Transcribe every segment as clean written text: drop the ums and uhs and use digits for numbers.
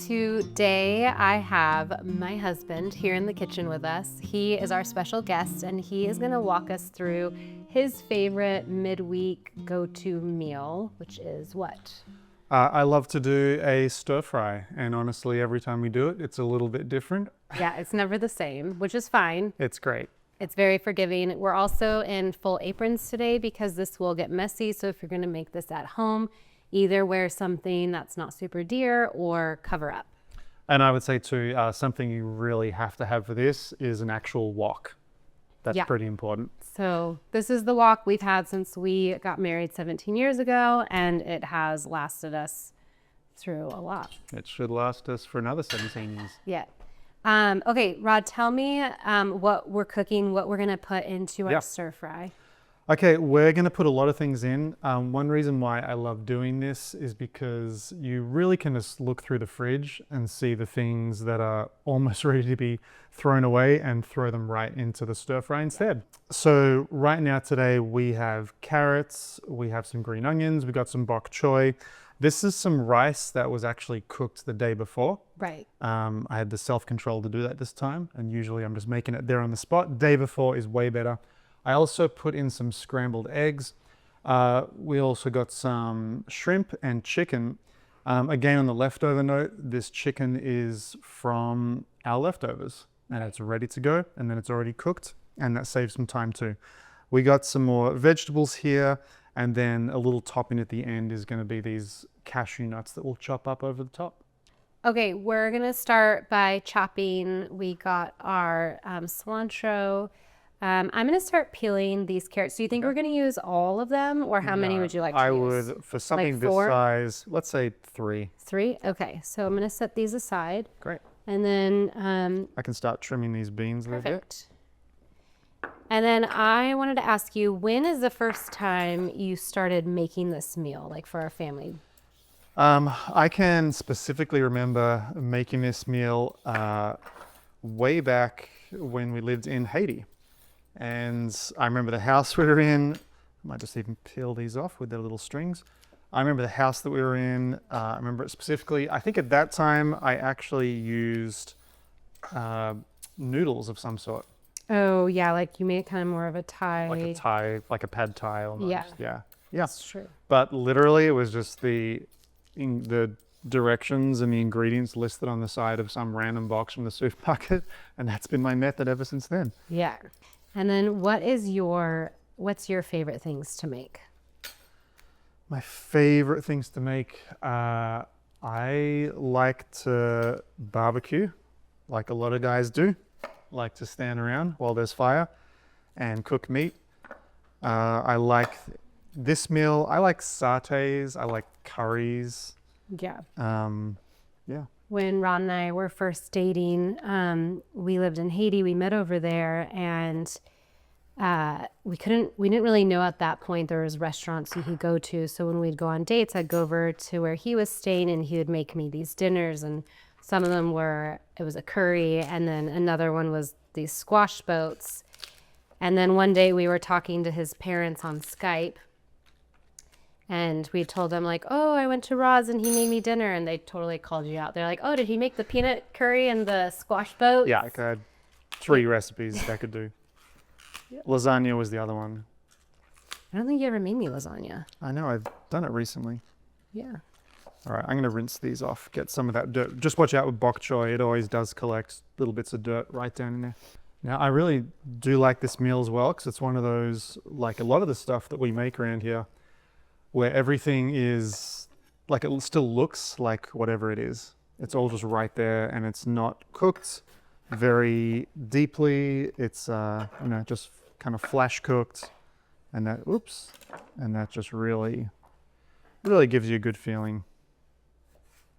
Today I have my husband here in the kitchen with us. He is our special guest and he is gonna walk us through his favorite midweek go-to meal, which is what? I love to do a stir fry, and honestly, every time we do it, it's a little bit different. Yeah, it's never the same, which is fine. It's great. It's very forgiving. We're also in full aprons today because this will get messy. So if you're gonna make this at home, either wear something that's not super dear or cover up. And I would say too, something you really have to have for this is an actual wok. That's pretty important. So this is the wok we've had since we got married 17 years ago, and it has lasted us through a lot. It should last us for another 17 years. Yeah. Okay, Rod, tell me what we're cooking, what we're gonna put into our stir fry. Okay, we're going to put a lot of things in. One reason why I love doing this is because you really can just look through the fridge and see the things that are almost ready to be thrown away and throw them right into the stir fry instead. So right now today we have carrots, we have some green onions, we got some bok choy. This is some rice that was actually cooked the day before. Right. I had the self-control to do that this time, and usually I'm just making it there on the spot. Day before is way better. I also put in some scrambled eggs. We also got some shrimp and chicken. Again, on the leftover note, this chicken is from our leftovers and it's ready to go, and then it's already cooked, and that saves some time too. We got some more vegetables here, and then a little topping at the end is going to be these cashew nuts that we'll chop up over the top. Okay, we're gonna start by chopping. We got our cilantro. I'm gonna start peeling these carrots. Do you think we're gonna use all of them, or how many would you like to use? I would, for something this size, let's say 3. 3? Okay, so I'm gonna set these aside. Great. And then I can start trimming these beans a little bit. perfect. And then I wanted to ask you, when is the first time you started making this meal, like for our family? I can specifically remember making this meal way back when we lived in Haiti. And I remember the house we were in. I might just even peel these off with their little strings. I remember the house that we were in. I remember it specifically. I think at that time I actually used noodles of some sort. Oh yeah, like you made it kind of more of a Thai. Like a Thai, like a pad Thai almost. Yeah. That's true. But literally it was just the directions and the ingredients listed on the side of some random box from the supermarket. And that's been my method ever since then. Yeah. And then what's your favorite things to make? My favorite things to make, I like to barbecue, like a lot of guys do. Like to stand around while there's fire and cook meat. I like this meal. I like sautés. I like curries. Yeah. Yeah. When Ron and I were first dating, we lived in Haiti. We met over there, and we didn't really know at that point there was restaurants you could go to. So when we'd go on dates, I'd go over to where he was staying, and he would make me these dinners. And some of them it was a curry, and then another one was these squash boats. And then one day we were talking to his parents on Skype, and we told them like, oh, I went to Rod's and he made me dinner, and they totally called you out. They're like, oh, did he make the peanut curry and the squash boat? Yeah, I had 3 recipes that I could do. Lasagna was the other one. I don't think you ever made me lasagna. I know, I've done it recently. Yeah. All right, I'm gonna rinse these off, get some of that dirt. Just watch out with bok choy, it always does collect little bits of dirt right down in there. Now, I really do like this meal as well, because it's one of those, like a lot of the stuff that we make around here, where everything is, like it still looks like whatever it is. It's all just right there, and it's not cooked very deeply. It's, just kind of flash cooked, and that just really gives you a good feeling.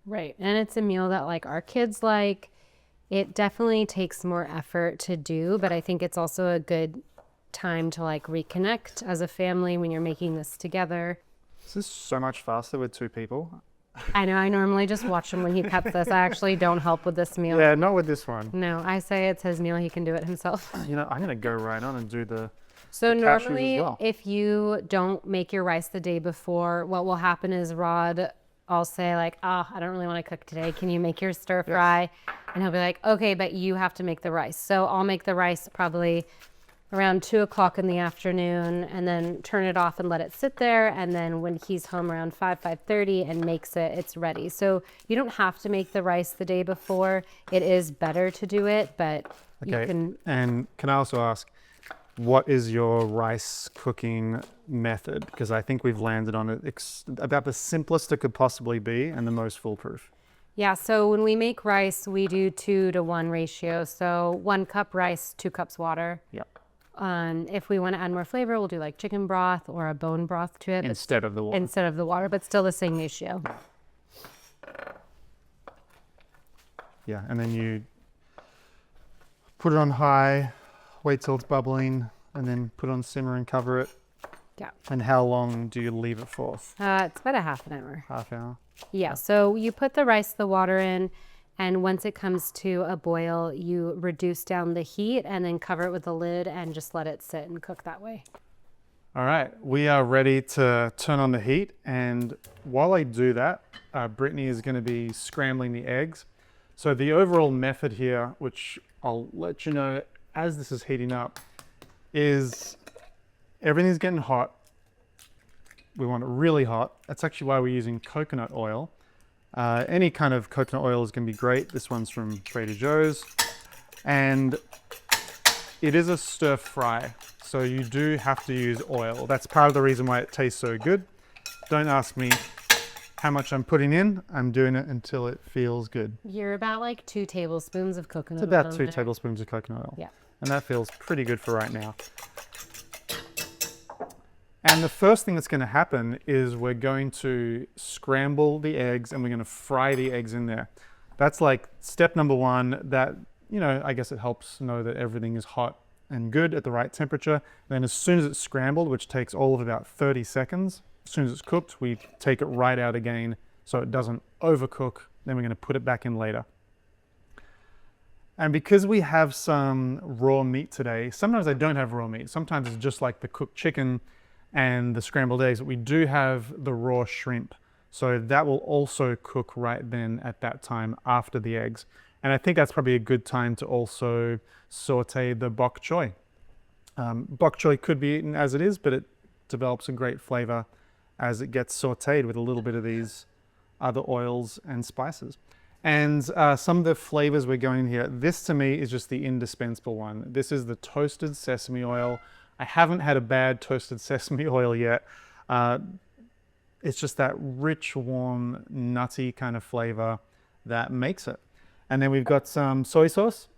Right. And it's a meal that like our kids like. It definitely takes more effort to do, but I think it's also a good time to like reconnect as a family when you're making this together. This is so much faster with 2 people. I know. I normally just watch him when he cuts this. I actually don't help with this meal. Yeah, not with this one. No, I say it's his meal. He can do it himself. I'm going to go right on and do the So cashews normally as well. if you don't make your rice the day before, what will happen is Rod I'll say like, oh, I don't really want to cook today. Can you make your stir fry? And he'll be like, okay, but you have to make the rice. So I'll make the rice probably around 2 o'clock in the afternoon and then turn it off and let it sit there. And then when he's home around 5:30 and makes it, it's ready. So you don't have to make the rice the day before. It is better to do it, but you Okay. can. And can I also ask, what is your rice cooking method? Because I think we've landed on it about the simplest it could possibly be and the most foolproof. Yeah, so when we make rice, we do 2-to-1 ratio. So 1 cup rice, 2 cups water. Yep. If we want to add more flavor, we'll do like chicken broth or a bone broth to it Instead of the water. instead of the water, but still the same ratio. Yeah, and then you put it on high, wait till it's bubbling, and then put it on simmer and cover it. Yeah. And how long do you leave it for? It's about a half an hour. Half hour? Yeah, so you put the rice, the water in, and once it comes to a boil, you reduce down the heat and then cover it with a lid and just let it sit and cook that way. All right, we are ready to turn on the heat. And while I do that, Brittany is going to be scrambling the eggs. So the overall method here, which I'll let you know as this is heating up, is everything's getting hot. We want it really hot. That's actually why we're using coconut oil. Any kind of coconut oil is going to be great. This one's from Trader Joe's. And it is a stir fry, so you do have to use oil. That's part of the reason why it tastes so good. Don't ask me how much I'm putting in. I'm doing it until it feels good. You're about like 2 tablespoons of coconut It's about oil in 2 there. tablespoons of coconut oil. Yeah. And that feels pretty good for right now. And the first thing that's going to happen is we're going to scramble the eggs and we're going to fry the eggs in there. That's like step number 1. That, you know, I guess it helps know that everything is hot and good at the right temperature. Then as soon as it's scrambled, which takes all of about 30 seconds, as soon as it's cooked, we take it right out again so it doesn't overcook. Then we're going to put it back in later. And because we have some raw meat today, sometimes I don't have raw meat. Sometimes it's just like the cooked chicken and the scrambled eggs, but we do have the raw shrimp. So that will also cook right then at that time after the eggs. And I think that's probably a good time to also saute the bok choy. Bok choy could be eaten as it is, but it develops a great flavor as it gets sauteed with a little bit of these other oils and spices. And some of the flavors we're going here, this to me is just the indispensable one. This is the toasted sesame oil. I haven't had a bad toasted sesame oil yet. It's just that rich, warm, nutty kind of flavor that makes it. And then we've got some soy sauce,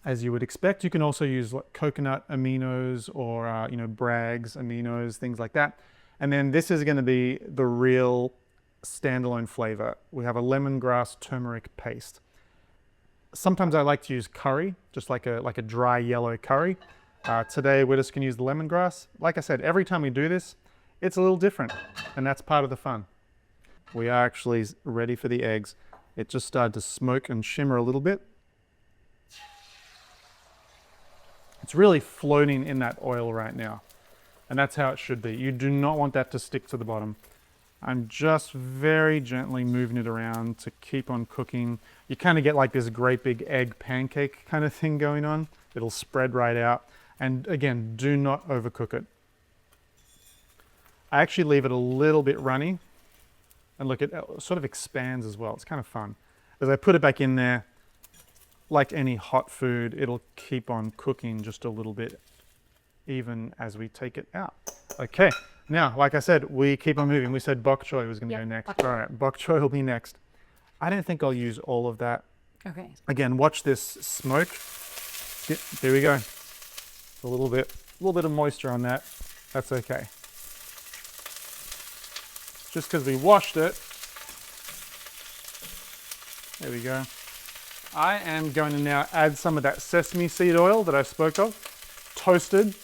as you would expect. You can also use like coconut aminos or Bragg's aminos, things like that. And then this is going to be the real standalone flavor. We have a lemongrass turmeric paste. Sometimes I like to use curry, just like a dry yellow curry. Today we're just going to use the lemongrass. Like I said, every time we do this, it's a little different, and that's part of the fun. We are actually ready for the eggs. It just started to smoke and shimmer a little bit. It's really floating in that oil right now, and that's how it should be. You do not want that to stick to the bottom. I'm just very gently moving it around to keep on cooking. You kind of get like this great big egg pancake kind of thing going on. It'll spread right out. And again, do not overcook it. I actually leave it a little bit runny, and look, it sort of expands as well. It's kind of fun. As I put it back in there, like any hot food, it'll keep on cooking just a little bit, even as we take it out. Okay, now, like I said, we keep on moving. We said bok choy was going to go next. All right, bok choy will be next. I don't think I'll use all of that. Okay. Again, watch this smoke. There we go. A little bit of moisture on that. That's okay. Just because we washed it. There we go. I am going to now add some of that sesame seed oil that I spoke of, toasted.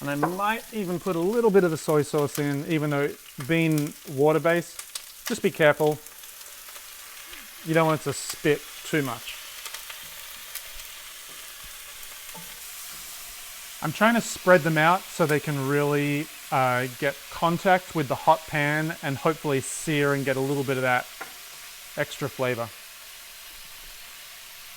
And I might even put a little bit of the soy sauce in, even though being water-based, just be careful. You don't want it to spit too much. I'm trying to spread them out so they can really get contact with the hot pan and hopefully sear and get a little bit of that extra flavor.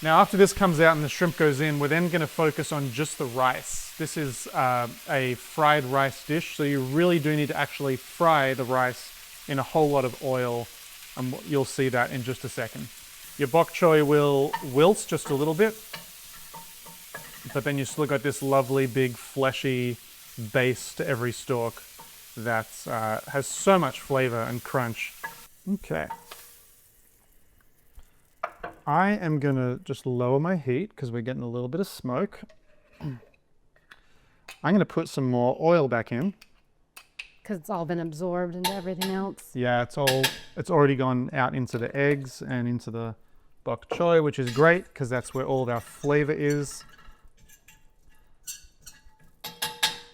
Now after this comes out and the shrimp goes in, we're then going to focus on just the rice. This is a fried rice dish, so you really do need to actually fry the rice in a whole lot of oil, and you'll see that in just a second. Your bok choy will wilt just a little bit, but then you still got this lovely big fleshy base to every stalk that has so much flavor and crunch. Okay. I am gonna just lower my heat because we're getting a little bit of smoke. I'm gonna put some more oil back in. Because it's all been absorbed into everything else. Yeah, it's already gone out into the eggs and into the bok choy, which is great because that's where all of our flavor is.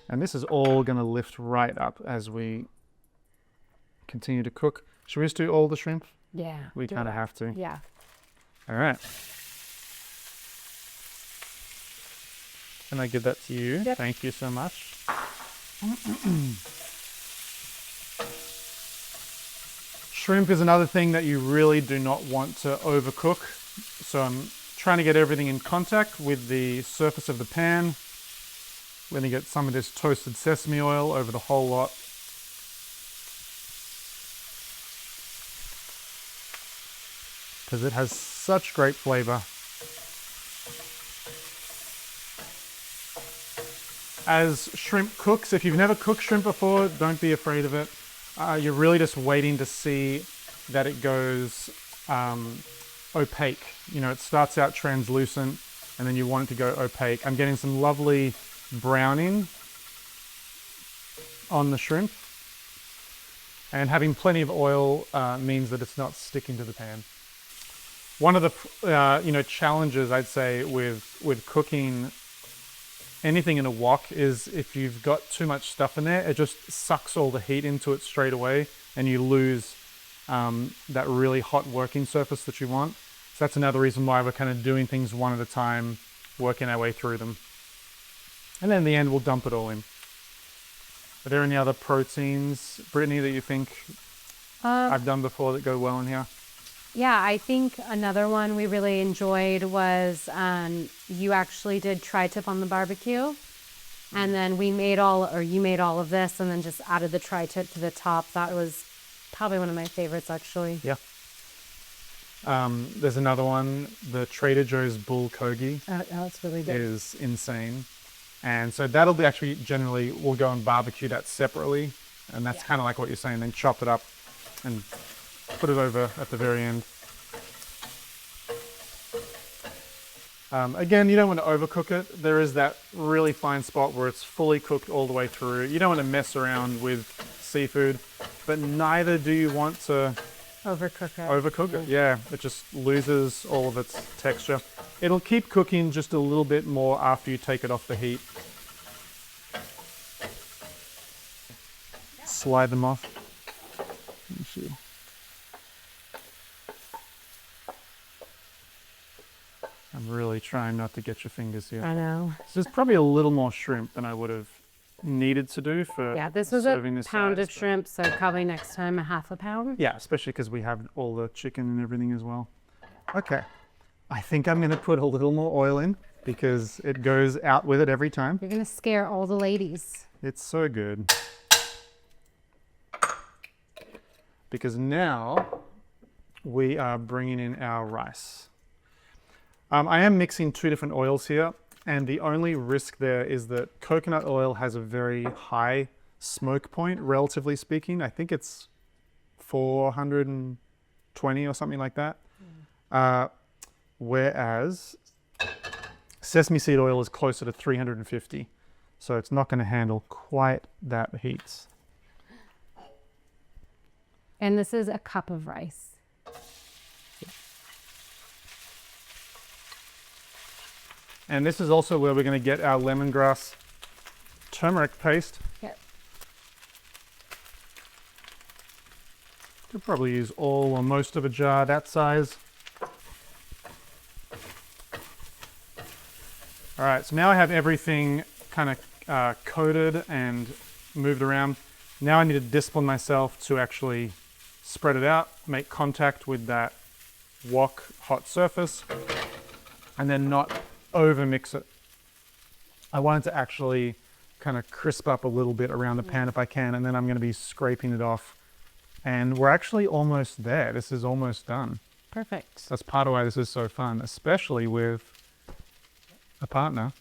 And this is all gonna lift right up as we continue to cook. Should we just do all the shrimp? Yeah. We kind of have to. Yeah. All right. And I give that to you. Yep. Thank you so much. Shrimp is another thing that you really do not want to overcook. So I'm trying to get everything in contact with the surface of the pan. We're going to get some of this toasted sesame oil over the whole lot. Because it has such great flavor. As shrimp cooks, if you've never cooked shrimp before, don't be afraid of it. You're really just waiting to see that it goes opaque. You know, it starts out translucent and then you want it to go opaque. I'm getting some lovely browning on the shrimp. And having plenty of oil means that it's not sticking to the pan. One of the challenges I'd say with cooking anything in a wok is if you've got too much stuff in there, it just sucks all the heat into it straight away and you lose that really hot working surface that you want. So that's another reason why we're kind of doing things one at a time, working our way through them. And then in the end, we'll dump it all in. Are there any other proteins, Brittany, that you think I've done before that go well in here? Yeah, I think another one we really enjoyed was you actually did tri-tip on the barbecue. And then you made all of this and then just added the tri-tip to the top. That was probably one of my favorites, actually. Yeah. There's another one, the Trader Joe's Bull Kogi. Oh, that's really good. Is insane. And so that'll be actually generally, we'll go and barbecue that separately. And that's kind of like what you're saying, then chop it up and put it over at the very end. Again, you don't want to overcook it. There is that really fine spot where it's fully cooked all the way through. You don't want to mess around with seafood, but neither do you want to overcook it. Yeah, it just loses all of its texture. It'll keep cooking just a little bit more after you take it off the heat. Slide them off. Let me see. I'm really trying not to get your fingers here. I know. So there's probably a little more shrimp than I would have needed to do for this was serving a this pound size, of shrimp, so probably next time a half a pound. Yeah, especially because we have all the chicken and everything as well. Okay, I think I'm going to put a little more oil in because it goes out with it every time. You're going to scare all the ladies. It's so good. Because now we are bringing in our rice. I am mixing two different oils here, and the only risk there is that coconut oil has a very high smoke point, relatively speaking. I think it's 420 or something like that. Whereas sesame seed oil is closer to 350. So it's not going to handle quite that heat. And this is a cup of rice. And this is also where we're going to get our lemongrass turmeric paste. Yep. Could probably use all or most of a jar that size. All right, so now I have everything kind of coated and moved around. Now I need to discipline myself to actually spread it out, make contact with that wok hot surface, and then not over mix it. I want it to actually kind of crisp up a little bit around the pan if I can, and then I'm going to be scraping it off. And we're actually almost there. This is almost done. Perfect. That's part of why this is so fun, especially with a partner.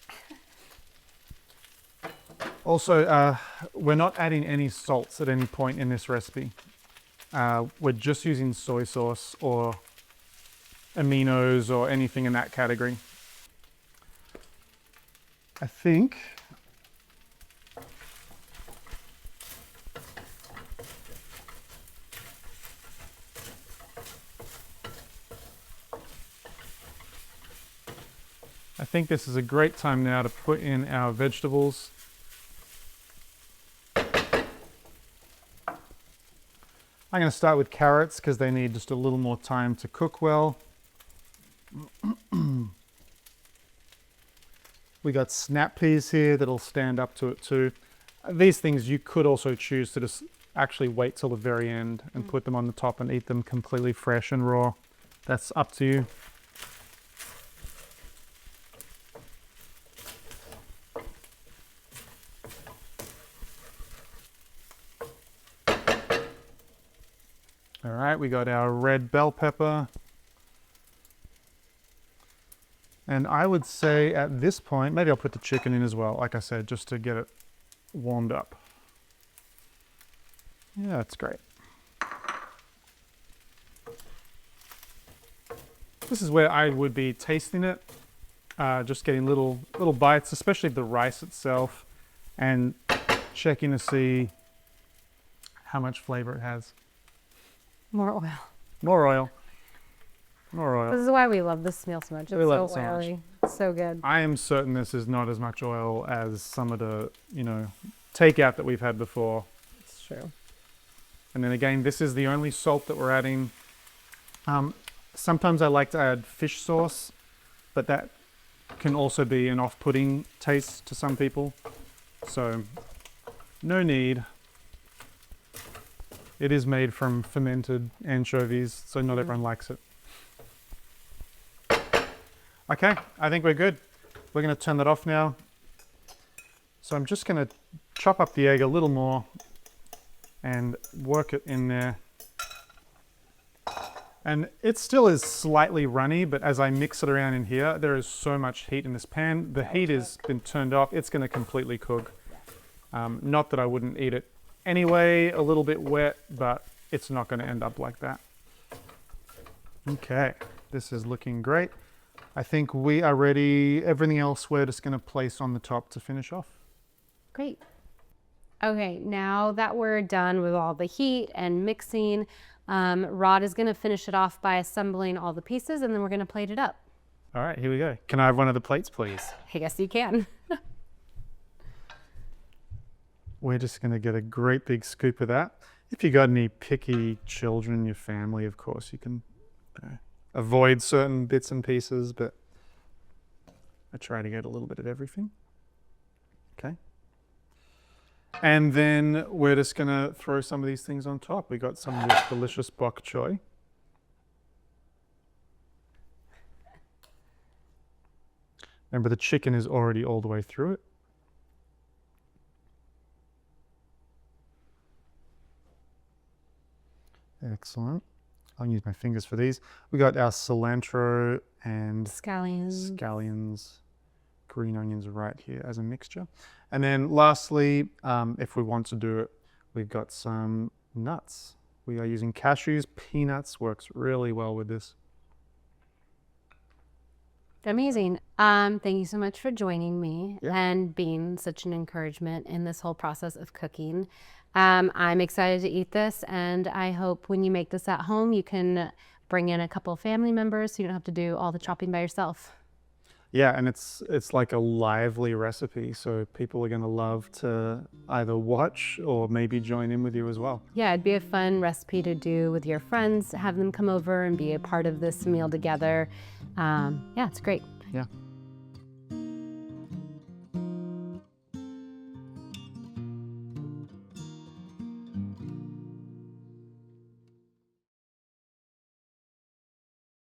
Also, we're not adding any salts at any point in this recipe. We're just using soy sauce or aminos or anything in that category. I think this is a great time now to put in our vegetables. I'm going to start with carrots because they need just a little more time to cook well. We got snap peas here that'll stand up to it too. These things you could also choose to just actually wait till the very end and put them on the top and eat them completely fresh and raw. That's up to you. All right, we got our red bell pepper. And I would say at this point, maybe I'll put the chicken in as well, like I said, just to get it warmed up. Yeah, that's great. This is where I would be tasting it, just getting little bites, especially the rice itself, and checking to see how much flavor it has. More oil. More oil. More oil. This is why we love this meal so much. It's We love it so so much. oily. It's so good. I am certain this is not as much oil as some of the, takeout that we've had before. It's true. And then again, this is the only salt that we're adding. Sometimes I like to add fish sauce, but that can also be an off-putting taste to some people. So, no need. It is made from fermented anchovies, so not everyone likes it. Okay, I think we're good. We're going to turn that off now. So I'm just going to chop up the egg a little more and work it in there. And it still is slightly runny, but as I mix it around in here, there is so much heat in this pan. The heat has been turned off. It's going to completely cook. Not that I wouldn't eat it anyway, a little bit wet, but it's not going to end up like that. Okay, this is looking great. I think we are ready. Everything else we're just going to place on the top to finish off. Great. Okay, now that we're done with all the heat and mixing, Rod is going to finish it off by assembling all the pieces, and then we're going to plate it up. All right, here we go. Can I have one of the plates, please? I guess you can. We're just going to get a great big scoop of that. If you got any picky children in your family, of course, you can avoid certain bits and pieces, but I try to get a little bit of everything. Okay. And then we're just going to throw some of these things on top. We got some of this delicious bok choy. Remember, the chicken is already all the way through it. Excellent. I'll use my fingers for these. We got our cilantro and scallions, green onions right here as a mixture. And then lastly, if we want to do it, we've got some nuts. We are using cashews. Peanuts works really well with this. Amazing. Thank you so much for joining me and being such an encouragement in this whole process of cooking. I'm excited to eat this, and I hope when you make this at home, you can bring in a couple of family members so you don't have to do all the chopping by yourself. Yeah, and it's like a lively recipe, so people are going to love to either watch or maybe join in with you as well. Yeah, it'd be a fun recipe to do with your friends, have them come over and be a part of this meal together. Yeah, it's great. Yeah.